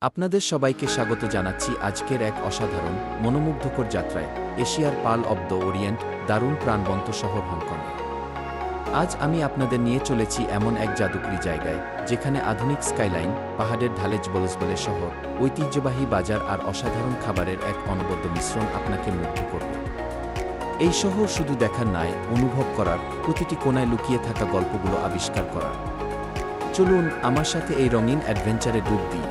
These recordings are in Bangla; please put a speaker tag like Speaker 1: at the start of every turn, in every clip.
Speaker 1: আপনাদের সবাইকে স্বাগত জানাচ্ছি আজকের এক অসাধারণ মনোমুগ্ধকর যাত্রায় এশিয়ার পার্ল অব দ্য ওরিয়েন্ট দারুণ প্রাণবন্ত শহর হংকংয়ে। আজ আমি আপনাদের নিয়ে চলেছি এমন এক জাদুকরী জায়গায় যেখানে আধুনিক স্কাইলাইন, পাহাড়ের ঢালে জবলজবলে শহর, ঐতিহ্যবাহী বাজার আর অসাধারণ খাবারের এক অনবদ্য মিশ্রণ আপনাকে মুগ্ধ করবে। এই শহর শুধু দেখার নয়, অনুভব করার, প্রতিটি কোণায় লুকিয়ে থাকা গল্পগুলো আবিষ্কার করার। চলুন আমার সাথে এই রঙিন অ্যাডভেঞ্চারে ডুব দিই।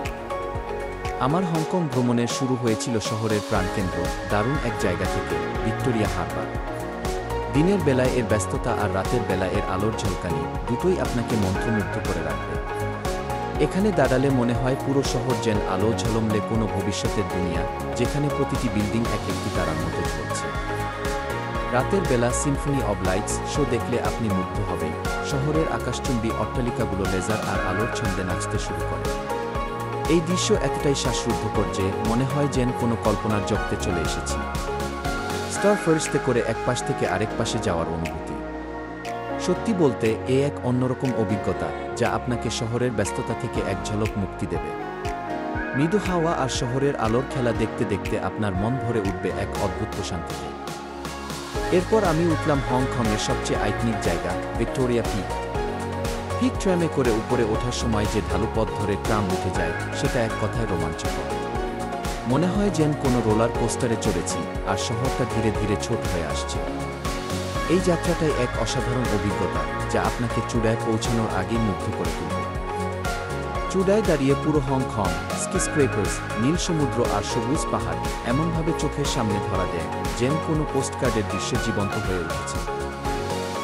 Speaker 1: আমার হংকং ভ্রমণের শুরু হয়েছিল শহরের প্রাণকেন্দ্র দারুণ এক জায়গা থেকে, ভিক্টোরিয়া হারবার। দিনের বেলায় এর ব্যস্ততা আর রাতের বেলা এর আলোর ঝলকানি দুটোই আপনাকে মন্ত্রমুগ্ধ করে রাখবে। এখানে দাঁড়ালে মনে হয় পুরো শহর যেন আলো ঝলমলে কোনো ভবিষ্যতের দুনিয়া, যেখানে প্রতিটি বিল্ডিং এক একটি তারার মতো ঝলছে। রাতের বেলা সিম্ফনি অব লাইটস শো দেখলে আপনি মুগ্ধ হবেন। শহরের আকাশচুম্বী অট্টালিকাগুলো লেজার আর আলোর ছন্দে নাচতে শুরু করে। এই দৃশ্য এতটাই শ্বাসরুদ্ধকর যে মনে হয় যেন কোনো কল্পনার জগতে চলে এসেছি। স্টার ফার্স্টে করে এক পাশ থেকে আরেক পাশে যাওয়ার অনুভূতি সত্যি বলতে এক অন্যরকম অভিজ্ঞতা, যা আপনাকে শহরের ব্যস্ততা থেকে এক ঝলক মুক্তি দেবে। মৃদু হাওয়া আর শহরের আলোর খেলা দেখতে দেখতে আপনার মন ভরে উঠবে এক অদ্ভুত প্রশান্তিতে। এরপর আমি উঠলাম হংকংয়ের সবচেয়ে আইকনিক জায়গা, ভিক্টোরিয়া পিক। পিক ট্রামে করে উপরে ওঠার সময় যে ঢালু পথ ধরে ট্রাম উঠে যায়, সেটা এক কথায় রোমাঞ্চকর। মনে হয় যেন কোনো রোলার কোস্টারে চড়েছি আর শহরটা ধীরে ধীরে ছোট হয়ে আসছে। এই যাত্রাটাই এক অসাধারণ অভিজ্ঞতা, যা আপনাকে চূড়ায় পৌঁছানোর আগেই মুগ্ধ করে তুলবে। চূড়ায় দাঁড়িয়ে পুরো হংকং, স্কিস্ক্রেপার্স, নীল সমুদ্র আর সবুজ পাহাড় এমনভাবে চোখের সামনে ধরা দেয় যেন কোনো পোস্টকার্ডের দৃশ্য জীবন্ত হয়ে উঠেছে।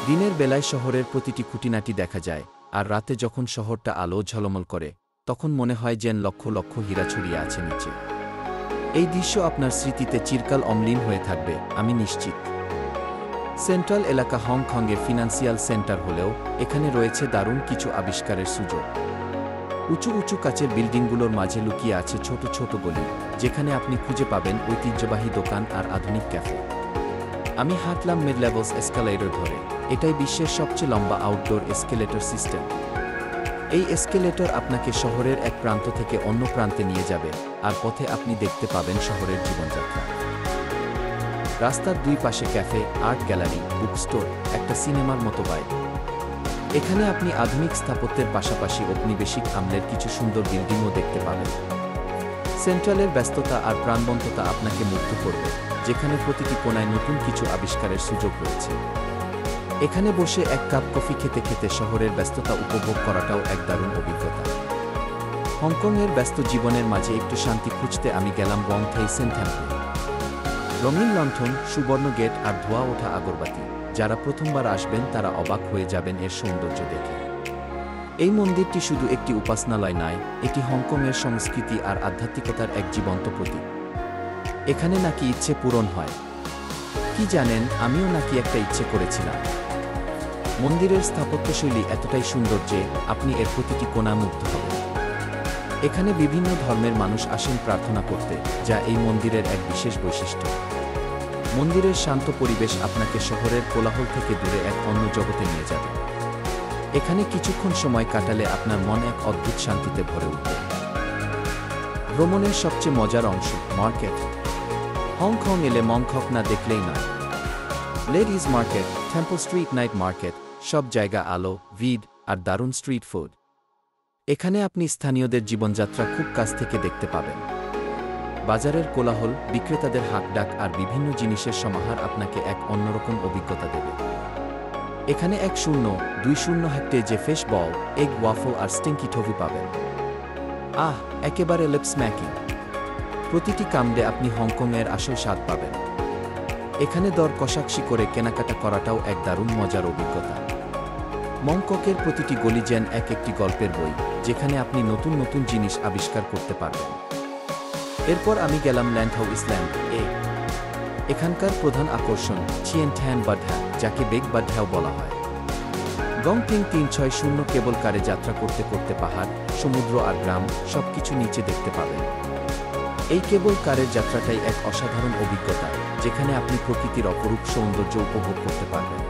Speaker 1: দিনের বেলায় শহরের প্রতিটি খুঁটিনাটি দেখা যায়, আর রাতে যখন শহরটা আলো ঝলমল করে, তখন মনে হয় যেন লক্ষ লক্ষ হীরা ছড়িয়ে আছে নিচে। এই দৃশ্য আপনার স্মৃতিতে চিরকাল অম্লীন হয়ে থাকবে, আমি নিশ্চিত। সেন্ট্রাল এলাকা হংকংয়ের ফিনান্সিয়াল সেন্টার হলেও এখানে রয়েছে দারুণ কিছু আবিষ্কারের সুযোগ। উঁচু উঁচু কাচের বিল্ডিংগুলোর মাঝে লুকিয়ে আছে ছোট ছোট গলি, যেখানে আপনি খুঁজে পাবেন ঐতিহ্যবাহী দোকান আর আধুনিক ক্যাফে। আমি হাঁটলাম মিড লেভেলস এসকালেটর ধরে। এটাই বিশ্বের সবচেয়ে লম্বা আউটডোর এসকেলেটর সিস্টেম। এই এসকেলেটর আপনাকে শহরের এক প্রান্ত থেকে অন্য প্রান্তে নিয়ে যাবে, আর পথে আপনি দেখতে পাবেন শহরের জীবনযাত্রা। রাস্তার দুই পাশে cafe, art gallery, book store, একটা সিনেমার মতো বাইক। এখানে আপনি আধুনিক স্থাপত্যের পাশাপাশি ঔপনিবেশিক আমলের কিছু সুন্দর বিল্ডিংও দেখতে পাবেন। সেন্ট্রালের ব্যস্ততা আর প্রাণবন্ততা আপনাকে মুগ্ধ করবে, যেখানে প্রতিটি কোণায় নতুন কিছু আবিষ্কারের সুযোগ রয়েছে। এখানে বসে এক কাপ কফি খেতে খেতে শহরের ব্যস্ততা উপভোগ করাটাও এক দারুণ অভিজ্ঞতা। হংকংয়ের ব্যস্ত জীবনের মাঝে একটু শান্তি খুঁজতে আমি গেলাম ওয়াং থাই সেন টেম্পলে। রঙিন লণ্ঠন, সুবর্ণ গেট আর ধোয়া ওঠা আগরবাতি, যারা প্রথমবার আসবেন তারা অবাক হয়ে যাবেন এর সৌন্দর্য দেখে। এই মন্দিরটি শুধু একটি উপাসনালয় নয়, এটি হংকংয়ের সংস্কৃতি আর আধ্যাত্মিকতার এক জীবন্ত প্রতীক। এখানে নাকি ইচ্ছে পূরণ হয়। কি জানেন, আমিও নাকি একটা ইচ্ছে করেছিলাম। মন্দিরের স্থাপত্যশৈলী এতটাই সুন্দর যে আপনি এর প্রতিটি কোণা মুগ্ধ হবেন। এখানে বিভিন্ন ধর্মের মানুষ আসেন প্রার্থনা করতে, যা এই মন্দিরের এক বিশেষ বৈশিষ্ট্য। মন্দিরের শান্ত পরিবেশ আপনাকে শহরের কোলাহল থেকে দূরে এক অন্য জগতে নিয়ে যাবে। এখানে কিছুক্ষণ সময় কাটালে আপনার মন এক অদ্ভুত শান্তিতে ভরে উঠবে। ভ্রমণের সবচেয়ে মজার অংশ, মার্কেট। হংকং এলে মংকক না দেখলেই নয়। Ladies market, temple street night market, সব জায়গা আলো, ভিড় আর দারুণ স্ট্রিট ফুড। এখানে আপনি স্থানীয়দের জীবনযাত্রা খুব কাছ থেকে দেখতে পাবেন। বাজারের কোলাহল, বিক্রেতাদের হাঁকডাক আর বিভিন্ন জিনিসের সমাহার আপনাকে এক অন্যরকম অভিজ্ঞতা দেবে। এখানে 1-0-2 হেক্টে যে ফিশ বল, এগ ওয়াফল আর স্টিঙ্কি টফি পাবেন। একেবারে লিপ স্ম্যাকিং। প্রতিটি কামড়ে আপনি হংকংয়ের আসল স্বাদ পাবেন। এখানে দর কষাকষি করে কেনাকাটা করাটাও এক দারুণ মজার অভিজ্ঞতা। মংককের প্রতিটি গলি যেন এক একটি গল্পের বই, যেখানে আপনি নতুন নতুন জিনিস আবিষ্কার করতে পারবেন। এরপর আমি গেলাম ল্যান্ডহাউ ইসল্যান্ড এ। এখানকার প্রধান আকর্ষণ চিয়েন ঠ্যান বাডহ্যা, যাকে বেগ বাডহ্যাও বলা হয়। গংপিং 360 কেবল কারে যাত্রা করতে করতে পাহাড়, সমুদ্র আর গ্রাম সবকিছু নিচে দেখতে পাবেন। এই কেবল কারের যাত্রাটাই এক অসাধারণ অভিজ্ঞতা, যেখানে আপনি প্রকৃতির অপরূপ সৌন্দর্য উপভোগ করতে পারবেন।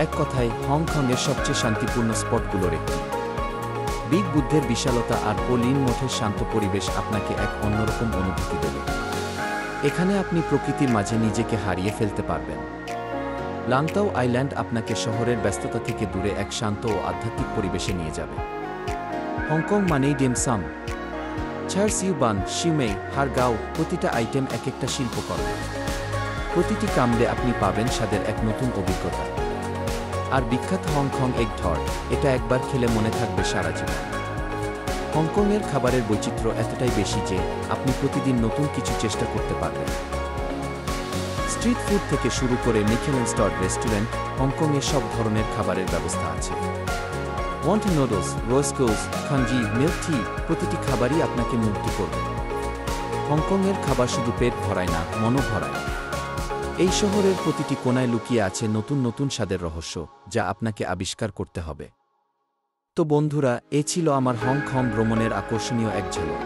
Speaker 1: এক কথায় হংকংয়ের সবচেয়ে শান্তিপূর্ণ স্পটগুলোর একটি। বিগ বুদ্ধের বিশালতা আর পোলিন মঠের শান্ত পরিবেশ আপনাকে এক অন্যরকম অনুভূতি দেবে। এখানে আপনি প্রকৃতির মাঝে নিজেকে হারিয়ে ফেলতে পারবেন। লাংতাও আইল্যান্ড আপনাকে শহরের ব্যস্ততা থেকে দূরে এক শান্ত ও আধ্যাত্মিক পরিবেশে নিয়ে যাবে। হংকং মানেই ডিম সাম, ছার সিউ বান, শিউমেই, হারগাও, প্রতিটা আইটেম এক একটা শিল্পকর্ম। প্রতিটি কামড়ে আপনি পাবেন স্বাদের এক নতুন অভিজ্ঞতা। আর বিখ্যাত হংকং এগ টর্ট, এটা একবার খেলে মনে থাকবে সারা জীবন। হংকংয়ের খাবারের বৈচিত্র্য এতটাই বেশি যে আপনি প্রতিদিন নতুন কিছু চেষ্টা করতে পারবেন। স্ট্রিট ফুড থেকে শুরু করে মিশেলিন স্টার রেস্টুরেন্ট, হংকংয়ে সব ধরনের খাবারের ব্যবস্থা আছে। ওয়ান্ট নুডলস, রোস্কোস, খানজি, মিল্ক টি, প্রতিটি খাবারই আপনাকে মুগ্ধ করবে। হংকংয়ের খাবার শুধু পেট ভরায় না, মনও ভরায়। এই শহরের প্রতিটি কোণায় লুকিয়ে আছে নতুন নতুন স্বাদের রহস্য, যা আপনাকে আবিষ্কার করতে হবে। তো বন্ধুরা, এ ছিল আমার হংকং ভ্রমণের আকর্ষণীয় এক ঝলক।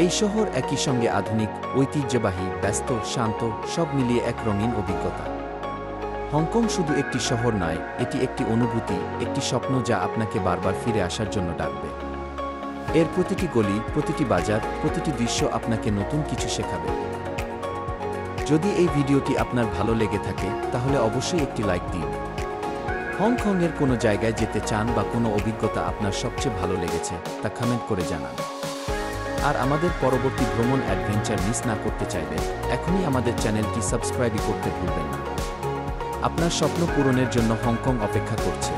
Speaker 1: এই শহর একই সঙ্গে আধুনিক, ঐতিহ্যবাহী, ব্যস্ত, শান্ত, সব মিলিয়ে এক রঙিন অভিজ্ঞতা। হংকং শুধু একটি শহর নয়, এটি একটি অনুভূতি, একটি স্বপ্ন যা আপনাকে বারবার ফিরে আসার জন্য ডাকবে। এর প্রতিটি গলি, প্রতিটি বাজার, প্রতিটি দৃশ্য আপনাকে নতুন কিছু শেখাবে। যদি এই ভিডিওটি আপনার ভালো লেগে থাকে তাহলে অবশ্যই একটি লাইক দিন। হংকংয়ের কোনো জায়গায় যেতে চান বা কোনো অভিজ্ঞতা আপনার সবচেয়ে ভালো লেগেছে তা কমেন্ট করে জানান। আর আমাদের পরবর্তী ভ্রমণ অ্যাডভেঞ্চার মিস না করতে চাইলে এখনই আমাদের চ্যানেলটি সাবস্ক্রাইব করতে ভুলবেন না। আপনার স্বপ্ন পূরণের জন্য হংকং অপেক্ষা করছে।